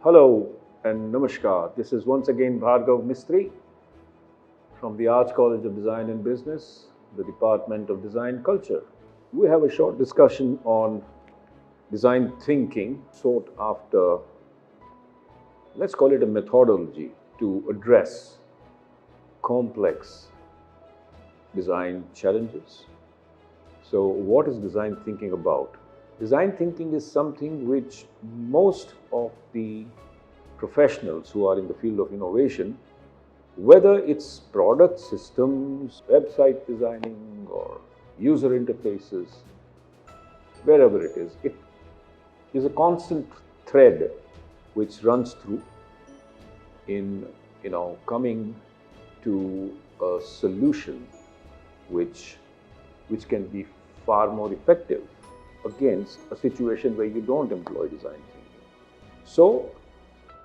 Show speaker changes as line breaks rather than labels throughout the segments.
Hello and Namaskar. This is once again Bhargav Mistry from the Arts College of Design and Business, the Department of Design Culture. We have a short discussion on design thinking sought after, let's call it a methodology to address complex design challenges. So, what is design thinking about? Design thinking is something which most of the professionals who are in the field of innovation, whether it's product systems, website designing, or user interfaces, wherever it is a constant thread which runs through in coming to a solution which can be far more effective against a situation where you don't employ design thinking. So,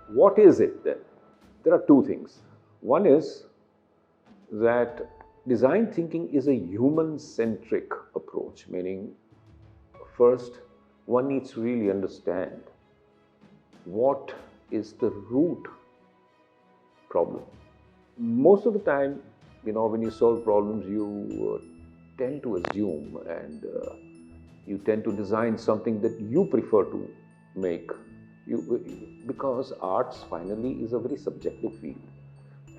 what is it then? There are two things. One is that design thinking is a human-centric approach, meaning first one needs to really understand what is the root problem. Most of the time, when you solve problems, you tend to assume and you tend to design something that you prefer to make. Because arts finally is a very subjective field,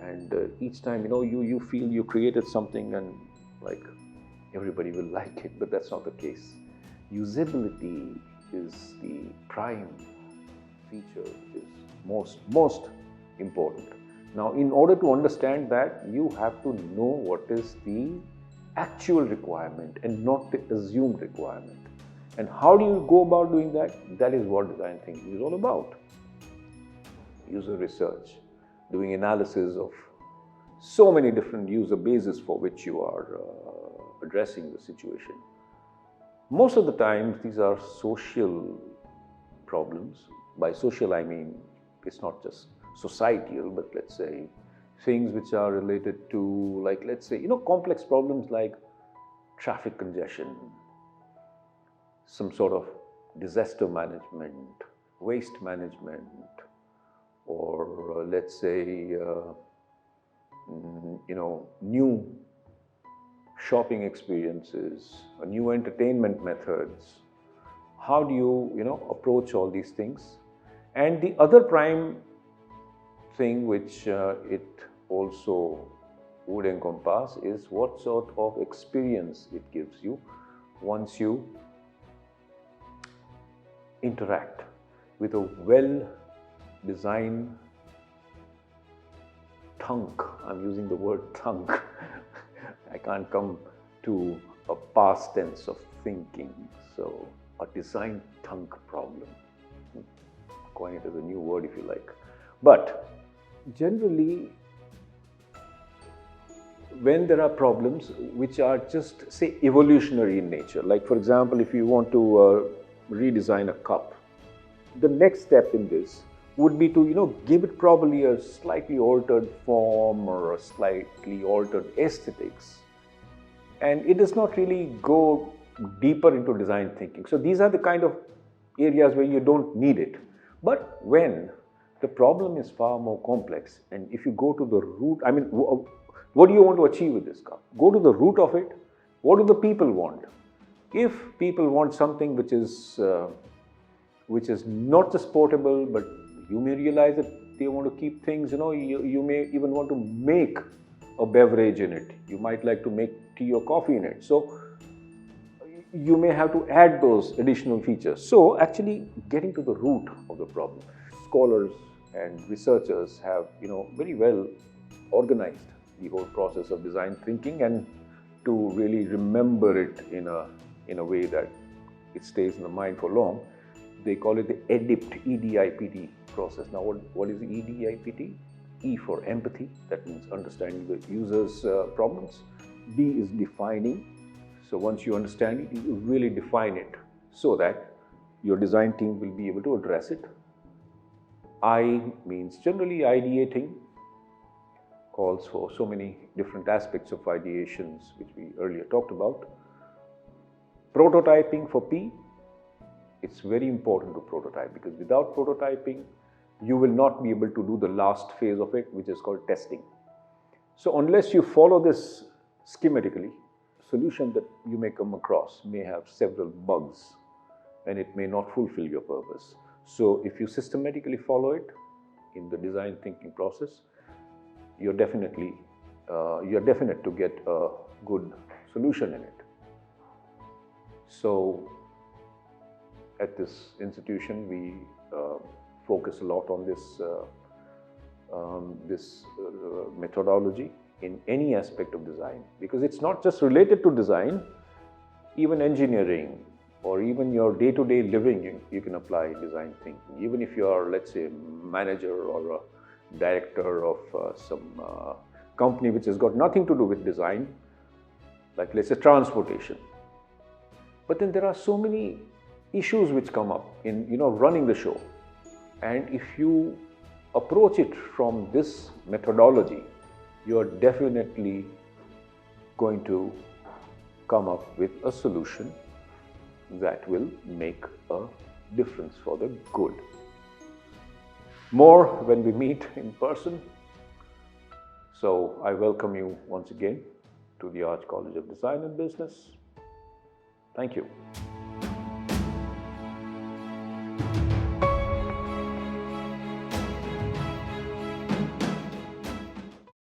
and each time you feel you created something and like everybody will like it, but that's not the case. Usability is the prime feature which is most important. Now, in order to understand that, you have to know what is the actual requirement and not the assumed requirement. And how do you go about doing that? That is what design thinking is all about. User research, doing analysis of so many different user bases for which you are addressing the situation. Most of the time, these are social problems. By social, I mean it's not just societal, but let's say things which are related to, like, let's say, complex problems like traffic congestion, some sort of disaster management, waste management, or let's say, new shopping experiences, new entertainment methods. How do you, approach all these things? And the other prime thing which it also would encompass is what sort of experience it gives you once you interact with a well-designed thunk. I'm using the word thunk. I can't come to a past tense of thinking. So, a design thunk problem. Coin it as a new word if you like. But generally, when there are problems which are just, say, evolutionary in nature, like for example, if you want to redesign a cup, the next step in this would be to give it probably a slightly altered form or a slightly altered aesthetics, and it does not really go deeper into design thinking. So these are the kind of areas where you don't need it. But when the problem is far more complex, and if you go to the root, I mean, what do you want to achieve with this cup? Go to the root of it. What do the people want? If people want something which is not just portable, but you may realize that they want to keep things, you may even want to make a beverage in it. You might like to make tea or coffee in it. So you may have to add those additional features. So actually getting to the root of the problem. Scholars and researchers have, very well organized the whole process of design thinking, and to really remember it in a way that it stays in the mind for long, they call it the EDIPT, EDIPT process. Now, what is the EDIPT? E for empathy, that means understanding the user's problems. D is defining. So once you understand it, you really define it so that your design team will be able to address it. I means generally ideating, calls for so many different aspects of ideations which we earlier talked about. Prototyping for P, it's very important to prototype, because without prototyping, you will not be able to do the last phase of it, which is called testing. So unless you follow this schematically, solution that you may come across may have several bugs and it may not fulfill your purpose. So if you systematically follow it in the design thinking process, you're definite to get a good solution in it. So at this institution, we focus a lot on this methodology in any aspect of design, because it's not just related to design, even engineering or even your day-to-day living, you can apply design thinking. Even if you are, let's say, manager or a director of some company which has got nothing to do with design, like let's say transportation. But then there are so many issues which come up in running the show, and if you approach it from this methodology, you are definitely going to come up with a solution that will make a difference for the good. More when we meet in person. So I welcome you once again to the Arch College of Design and Business. Thank you.